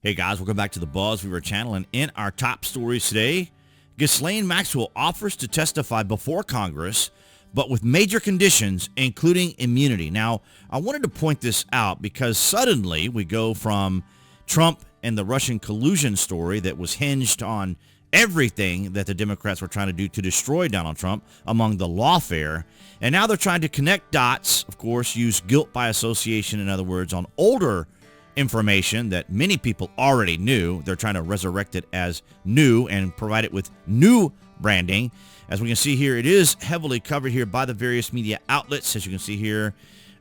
Hey guys, welcome back to the BuzWeaver channel, and in our top stories today, Ghislaine Maxwell offers to testify before Congress, but with major conditions, including immunity. Now, I wanted to point this out because suddenly we go from Trump and the Russian collusion story that was hinged on everything that the Democrats were trying to do to destroy Donald Trump among the lawfare, and now they're trying to connect dots, of course, use guilt by association, in other words, on older information that many people already knew. They're trying to resurrect it as new and provide it with new branding. As we can see here, it is heavily covered here by the various media outlets. As you can see here,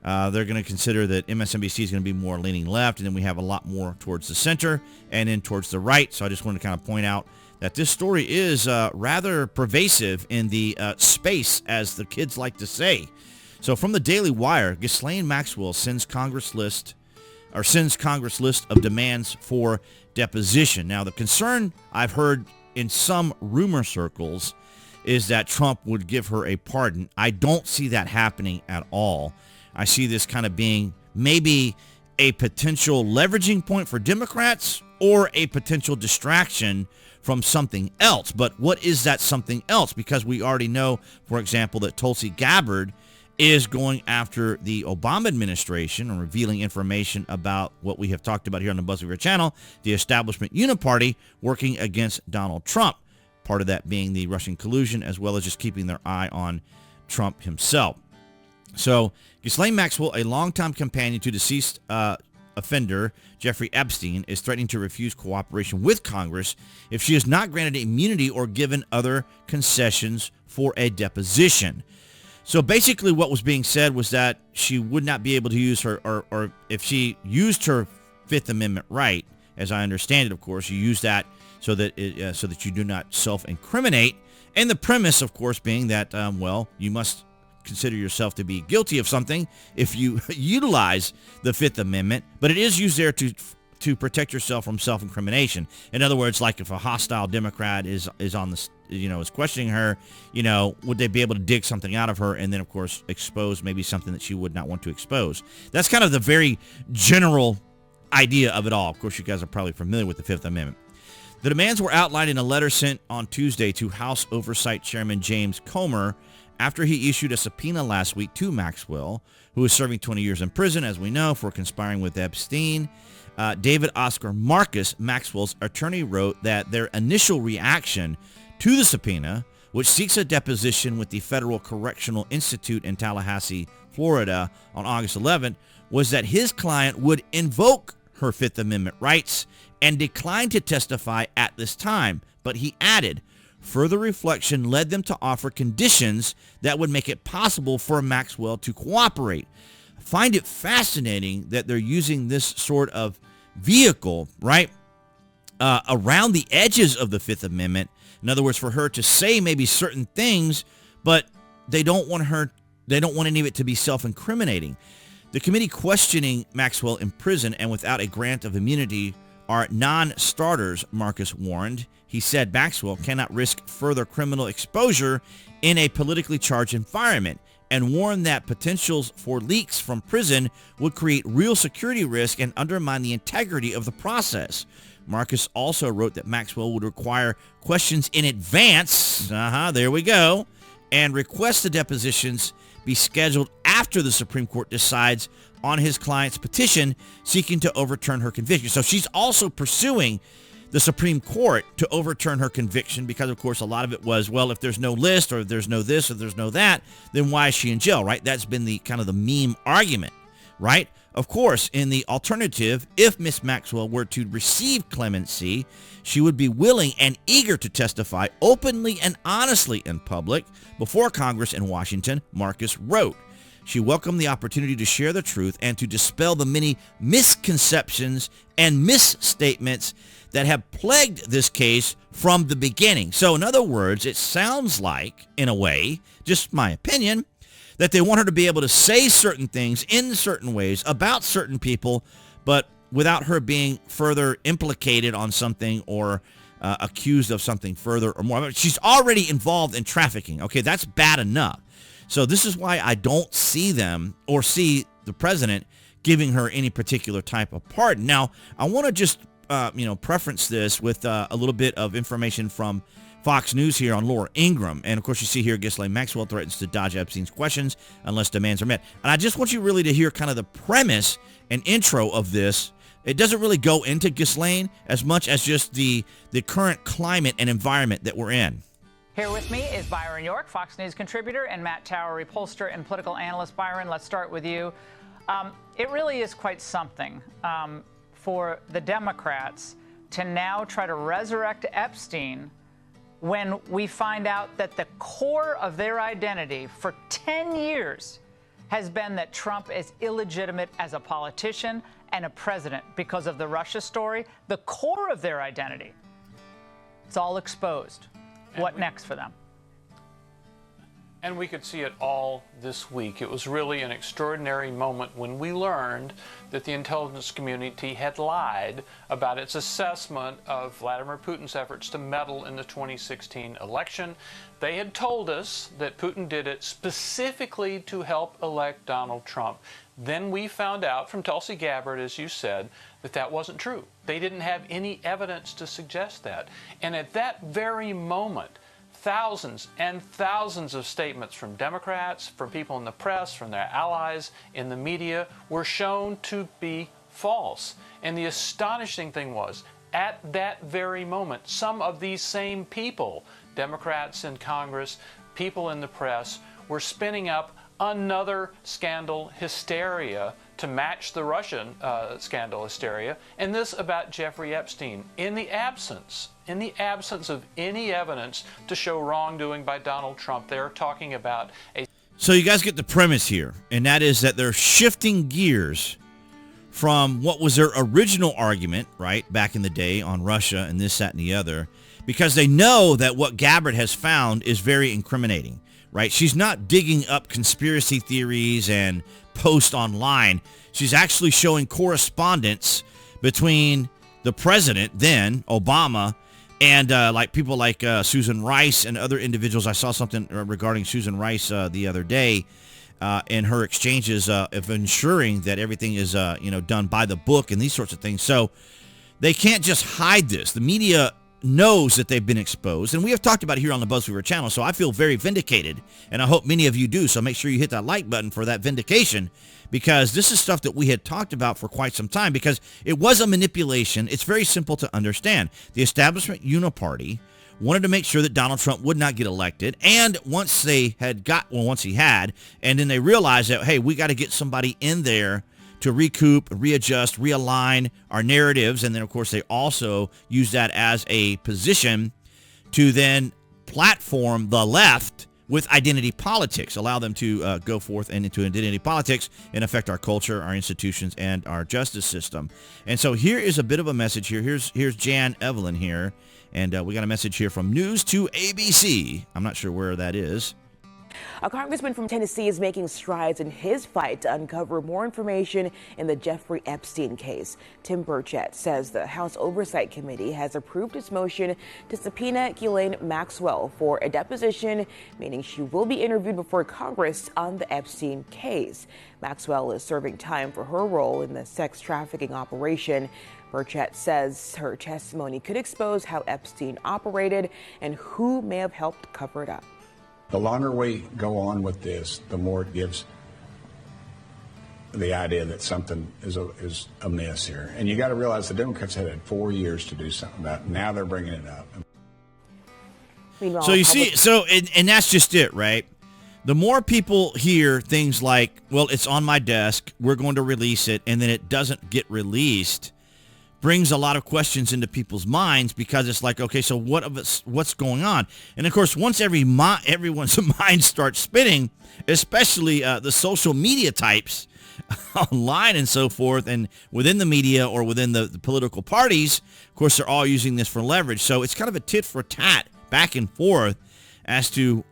they're going to consider that MSNBC is going to be more leaning left, and then we have a lot more towards the center and then towards the right. So I just wanted to kind of point out that this story is rather pervasive in the space, as the kids like to say. So from the Daily Wire, Ghislaine Maxwell sends Congress list of demands for deposition. Now, the concern I've heard in some rumor circles is that Trump would give her a pardon. I don't see that happening at all. I see this kind of being maybe a potential leveraging point for Democrats or a potential distraction from something else. But what is that something else? Because we already know, for example, that Tulsi Gabbard is going after the Obama administration and revealing information about what we have talked about here on the BuzWeaver channel, the establishment uniparty working against Donald Trump. Part of that being the Russian collusion, as well as just keeping their eye on Trump himself. So Ghislaine Maxwell, a longtime companion to deceased offender Jeffery Epstein, is threatening to refuse cooperation with Congress if she is not granted immunity or given other concessions for a deposition. So basically what was being said was that she would not be able to use her, or if she used her Fifth Amendment right, as I understand it, of course, you use that so that you do not self-incriminate. And the premise, of course, being that, you must consider yourself to be guilty of something if you utilize the Fifth Amendment, but it is used there to protect yourself from self-incrimination. In other words, like if a hostile Democrat is on the, is questioning her, would they be able to dig something out of her and then, of course, expose maybe something that she would not want to expose? That's kind of the very general idea of it all. Of course, you guys are probably familiar with the Fifth Amendment. The demands were outlined in a letter sent on Tuesday to House Oversight Chairman James Comer after he issued a subpoena last week to Maxwell, who is serving 20 years in prison, as we know, for conspiring with Epstein. David Oscar Markus, Maxwell's attorney, wrote that their initial reaction to the subpoena, which seeks a deposition with the Federal Correctional Institute in Tallahassee, Florida, on August 11th, was that his client would invoke her Fifth Amendment rights and decline to testify at this time. But he added, further reflection led them to offer conditions that would make it possible for Maxwell to cooperate. I find it fascinating that they're using this sort of vehicle, right, around the edges of the Fifth Amendment. In other words, for her to say maybe certain things, but they don't want any of it to be self-incriminating. The committee questioning Maxwell in prison and without a grant of immunity are non-starters, Markus warned. He said Maxwell cannot risk further criminal exposure in a politically charged environment, and warned that potentials for leaks from prison would create real security risk and undermine the integrity of the process. Markus also wrote that Maxwell would require questions in advance, there we go, and request the depositions be scheduled after the Supreme Court decides on his client's petition seeking to overturn her conviction. So she's also pursuing the Supreme Court to overturn her conviction because, of course, a lot of it was, well, if there's no list or if there's no this or there's no that, then why is she in jail, right? That's been the kind of the meme argument, right? Of course, in the alternative, if Miss Maxwell were to receive clemency, she would be willing and eager to testify openly and honestly in public before Congress in Washington, Markus wrote. She welcomed the opportunity to share the truth and to dispel the many misconceptions and misstatements that have plagued this case from the beginning. So in other words, it sounds like, in a way, just my opinion, that they want her to be able to say certain things in certain ways about certain people, but without her being further implicated on something or accused of something further or more. I mean, she's already involved in trafficking. Okay, that's bad enough. So this is why I don't see them or see the president giving her any particular type of pardon. Now, I want to just preference this with a little bit of information from Fox News here on Laura Ingraham. And, of course, you see here Ghislaine Maxwell threatens to dodge Epstein's questions unless demands are met. And I just want you really to hear kind of the premise and intro of this. It doesn't really go into Ghislaine as much as just the current climate and environment that we're in. Here with me is Byron York, Fox News contributor, and Matt Tower, reposter and political analyst. Byron, let's start with you. It really is quite something for the Democrats to now try to resurrect Epstein when we find out that the core of their identity for 10 years has been that Trump is illegitimate as a politician and a president because of the Russia story. The core of their identity, it's all exposed. What next for them? And we could see it all this week. It was really an extraordinary moment when we learned that the intelligence community had lied about its assessment of Vladimir Putin's efforts to meddle in the 2016 election. They had told us that Putin did it specifically to help elect Donald Trump. Then we found out from Tulsi Gabbard, as you said, that that wasn't true. They didn't have any evidence to suggest that. And at that very moment, thousands and thousands of statements from Democrats, from people in the press, from their allies in the media were shown to be false. And the astonishing thing was, at that very moment, some of these same people, Democrats in Congress, people in the press, were spinning up another scandal hysteria to match the Russian scandal hysteria, and this about Jeffrey Epstein. In the absence of any evidence to show wrongdoing by Donald Trump, they're talking about a... So you guys get the premise here, and that is that they're shifting gears from what was their original argument, right, back in the day on Russia and this, that, and the other, because they know that what Gabbard has found is very incriminating, right? She's not digging up conspiracy theories and posts online. She's actually showing correspondence between the president, then Obama, and like people like Susan Rice and other individuals. I saw something regarding Susan Rice the other day in her exchanges of ensuring that everything is done by the book and these sorts of things. So they can't just hide this. The media knows that they've been exposed, and we have talked about it here on the BuzWeaver channel, so I feel very vindicated, and I hope many of you do. So make sure you hit that like button for that vindication, because this is stuff that we had talked about for quite some time, because it was a manipulation. It's very simple to understand. The establishment uniparty wanted to make sure that Donald Trump would not get elected, and once he had, and then they realized that, hey, we got to get somebody in there to recoup, readjust, realign our narratives. And then, of course, they also use that as a position to then platform the left with identity politics, allow them to go forth and into identity politics and affect our culture, our institutions, and our justice system. And so here is a bit of a message here. Here's Jan Evelyn here, and we got a message here from News to ABC. I'm not sure where that is. A congressman from Tennessee is making strides in his fight to uncover more information in the Jeffrey Epstein case. Tim Burchett says the House Oversight Committee has approved its motion to subpoena Ghislaine Maxwell for a deposition, meaning she will be interviewed before Congress on the Epstein case. Maxwell is serving time for her role in the sex trafficking operation. Burchett says her testimony could expose how Epstein operated and who may have helped cover it up. The longer we go on with this, the more it gives the idea that something is amiss here. And you got to realize the Democrats had 4 years to do something about it. Now they're bringing it up. Meanwhile, So you see, and that's just it, right? The more people hear things like, well, it's on my desk, we're going to release it, and then it doesn't get released, brings a lot of questions into people's minds, because it's like, okay, so what's going on? And of course, once everyone's mind starts spinning, especially the social media types online and so forth, and within the media or within the political parties, of course, they're all using this for leverage. So it's kind of a tit for tat back and forth as to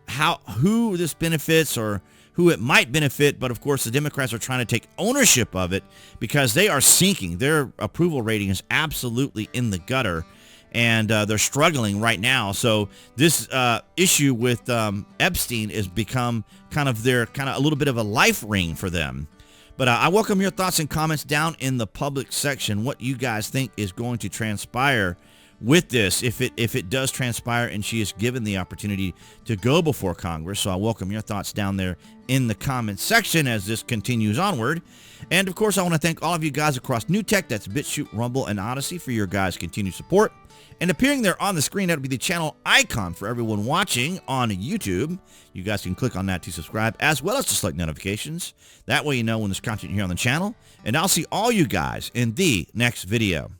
who this benefits or who it might benefit. But of course, the Democrats are trying to take ownership of it because they are sinking. Their approval rating is absolutely in the gutter, and they're struggling right now. So this issue with Epstein has become kind of a little bit of a life ring for them. But I welcome your thoughts and comments down in the public section, what you guys think is going to transpire with this, if it does transpire and she is given the opportunity to go before Congress. So I welcome your thoughts down there in the comments section as this continues onward. And of course, I want to thank all of you guys across New Tech, that's BitChute, Rumble, and Odyssey, for your guys' continued support. And appearing there on the screen, that would be the channel icon for everyone watching on YouTube. You guys can click on that to subscribe, as well as to select notifications. That way you know when there's content here on the channel. And I'll see all you guys in the next video.